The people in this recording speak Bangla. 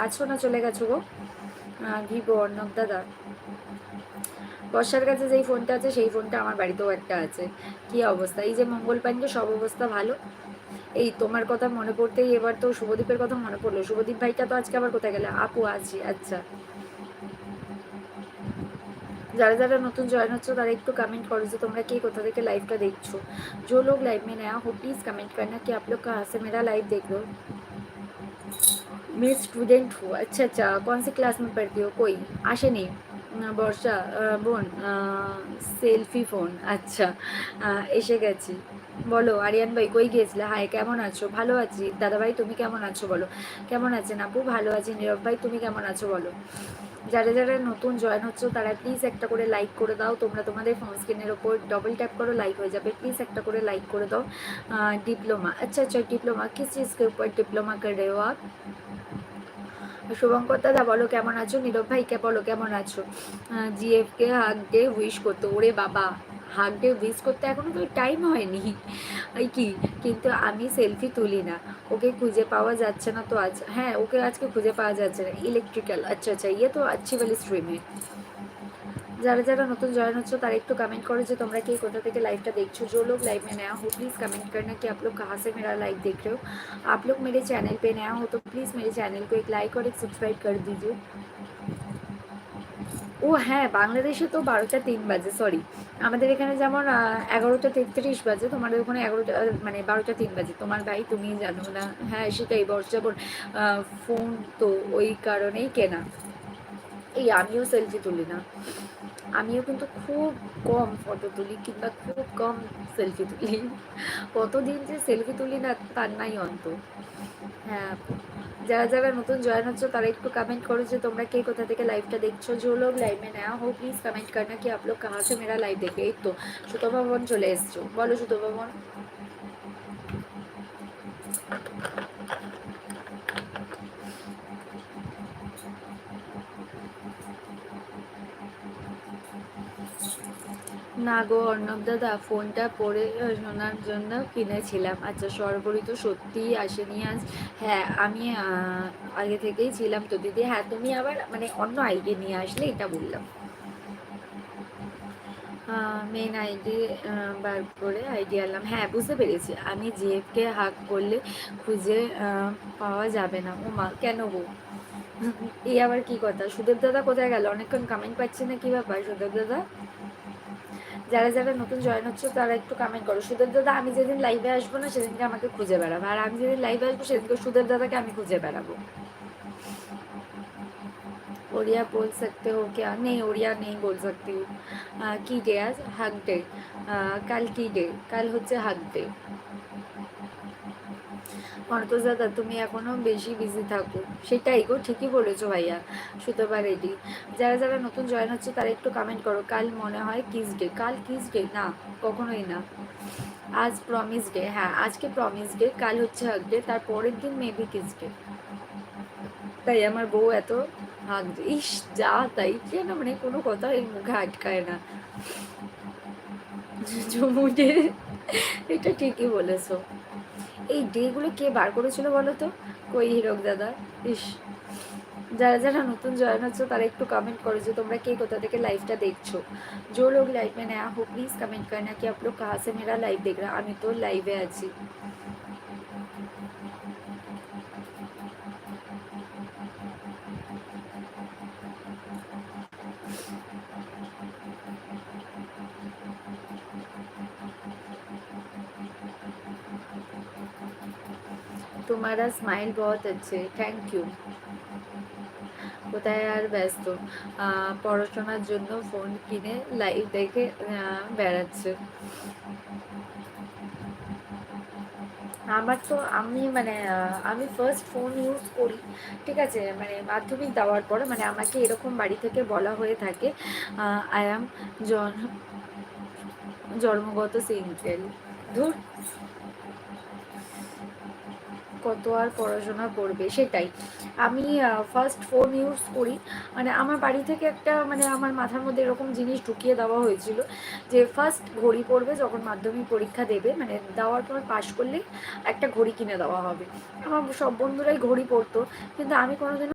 আছো না চলে গেছো গো? ভিভো অর্ণব দাদা, বর্ষার কাছে যেই ফোনটা আছে সেই ফোনটা আমার বাড়িতেও একটা আছে। কি অবস্থা? এই যে মঙ্গল পাণ্ডে, সব অবস্থা ভালো। এই তোমার কথা মনে পড়তেই এবার তো শুভদীপের কথা মনে পড়লো। শুভদীপ ভাইটা তো আজকে আবার কোথায় গেলে? আপু আছি, আচ্ছা। যারা যারা নতুন জয়েন হচ্ছে তারা একটু कमेंट करो যে তোমরা কে কোথা থেকে लाइव का देखছো। जो लोग लाइव में नया हो प्लीज कमेंट करना कि आप लोग कहाँ से मेरा लाइव देख रहे हो। मैं स्टूडेंट हूँ। अच्छा अच्छा, कौन सी क्लास में पढ़ती हो? कोई আসেনি? বর্ষা বোন, সেলফি ফোন, আচ্ছা। এসে গেছি। বলো আরিয়ান ভাই, কই গিয়েছিলে? হাই, কেমন আছো? ভালো আছি দাদা ভাই, তুমি কেমন আছো বলো। কেমন আছেন আপু? ভালো আছি। নীরব ভাই, তুমি কেমন আছো বলো। যারা যারা নতুন জয়েন হচ্ছে তারা প্লিজ একটা করে লাইক করে দাও। তোমরা তোমাদের ফোন স্ক্রিনের ওপর ডবল ট্যাপ করো, লাইক হয়ে যাবে। प्लीज़ একটা করে লাইক করে দাও। डिप्लोमा, अच्छा अच्छा, डिप्लोमा किस चीज़ के ऊपर डिप्लोमा कर रहे हो आप? শুভঙ্কর দাদা বলো কেমন আছো। নীরব ভাইকে বলো কেমন আছো। জিএফ কে হাক ডে উইশ করতো। ওরে বাবা, হাক ডে উইশ করতে এখনো তো টাইম হয়নি। এই কি, কিন্তু আমি সেলফি তুলি না। ওকে খুঁজে পাওয়া যাচ্ছে না তো আজ। হ্যাঁ, ওকে আজকে খুঁজে পাওয়া যাচ্ছে না। ইলেকট্রিক্যাল, আচ্ছা আচ্ছা, ইয়ে তো अच्छी वाली स्ट्रीम है। যারা যারা নতুন জয়েন হচ্ছে তারা একটু कमेंट करो যে তোমরা কে কোথা থেকে লাইভটা দেখছো। जो लोग लाइव में नया हो प्लीज़ कमेंट करना कि आप लोग कहाँ से मेरा लाइव देख रहे हो। आप लोग मेरे चैनल पे नया हो तो प्लीज़ मेरे चैनल को एक लाइक और एक सब्सक्राइब कर दीजिए। ও হ্যাঁ, বাংলাদেশে তো 12টা 3 বাজে, সরি। আমাদের এখানে যেমন 11টা 33 বাজে, তোমাদের ওখানে 11টা মানে 12টা 3 বাজে। তোমার ভাই তুমি জানো না। হ্যাঁ সেটাই, বর্ষা বোন। ফোন তো ওই কারণেই কেনা। এই আমিও সেলফি তুলি না। আমিও কিন্তু খুব কম ফটো তুলি, কিংবা খুব কম সেলফি তুলি। কতদিন যে সেলফি তুলি না তার নাই অন্ত। হ্যাঁ আপু। যারা যারা নতুন জয়েন হচ্ছে তারা একটু कमेंट करो যে তোমরা কে কোথা থেকে লাইভটা দেখছো। जो लोग लाइव में नया हो प्लीज कमेंट करना कि आप लोग कहाँ से मेरा लाइव देख रहे। এই তো সুতপা বোন চলে এসছো, বলো সুতপা বোন। না গো অর্ণব দাদা, ফোনটা পড়ে শোনার জন্য কিনেছিলাম। আচ্ছা, সর্বোপরি তো সত্যিই আসেনি আজ। হ্যাঁ আমি আগে থেকেই ছিলাম তো দিদি। হ্যাঁ তুমি আবার মানে অন্য আইডি নিয়ে আসলে, এটা বললাম। মেন আইডি বার করে আইডি আনলাম। হ্যাঁ বুঝতে পেরেছি। আমি জিএফকে হাক করলে খুঁজে পাওয়া যাবে না। ও মা, কেন গো? এই আবার কি কথা? সুদেব দাদা কোথায় গেল? অনেকক্ষণ কমেন্ট পাচ্ছি না, কি ব্যাপার সুদেব দাদা? যারা যারা নতুন জয়েন হচ্ছে তারা একটু কমেন্ট করো। সুদেব দাদা, আমি যেদিন লাইভে আসবো না সেদিনকে আমাকে খুঁজে বেড়াবো, আর আমি যেদিন লাইভে আসবো সেদিনকে সুদেব দাদাকে আমি খুঁজে বেড়াবো। उड़िया बोल सकते हो क्या? नहीं, उड़िया नहीं बोल सकती हूँ। की डे आज? हक डे। কাল কি ডে? কাল হচ্ছে হাক ডে। অন্তর্জ দাদা তুমি এখনো বেশি বিজি থাকো। সেটাই গো, ঠিকই বলেছো ভাইয়া। সুতপা রেডি। যারা যারা নতুন জয়েন হচ্ছে তারা একটু কমেন্ট করো। কাল মনে হয় কিস ডে। কাল কিস ডে না, কখনোই না। আজ প্রমিস ডে। হ্যাঁ আজকে প্রমিস ডে, কাল হচ্ছে হাক ডে, তার পরের দিন মেবি কিস ডে। তাই আমার বউ এত হাত, ইস যা তাই যেন, মানে কোনো কথা এর মুখে আটকায় না। ঝুমুটে, এটা ঠিকই বলেছো। এই ডেগুলো কে বার করেছিল বলো তো? কই হিরক দাদা। ইস। যারা যারা নতুন জয়েন হচ্ছে তারা একটু कमेंट करो যে তোমরা কে কোথা থেকে লাইভটা দেখছো। जो लोग लाइव में नया हो प्लीज कमेंट करना कि आप लोग कहाँ से मेरा लाइव देख रहे हो। আমি তো লাইভে আছি। तुम्हारा स्माइल बहुत अच्छे, थैंक यू। কোথায় আর ব্যস্ত, পড়াশোনার জন্য ফোন কিনে লাইভ দেখে বেড়াচ্ছে। আমার তো আমি মানে আমি ফার্স্ট ফোন ইউজ করি, ঠিক আছে, মানে মাধ্যমিক দেওয়ার পরে, মানে আমাকে এরকম বাড়ি থেকে বলা হয়ে থাকে আই অ্যাম জন্মগত সিঙ্গেল। ধুর, কত আর পড়াশোনা করবে, সেটাই। আমি ফার্স্ট ফোন ইউজ করি, মানে আমার বাড়ি থেকে একটা মানে আমার মাথার মধ্যে এরকম জিনিস ঢুকিয়ে দেওয়া হয়েছিল যে ফার্স্ট ঘড়ি পড়বে যখন মাধ্যমিক পরীক্ষা দেবে, মানে দেওয়ার পর পাশ করলে একটা ঘড়ি কিনে দেওয়া হবে। আমার সব বন্ধুরাই ঘড়ি পরতো, কিন্তু আমি কোনোদিনও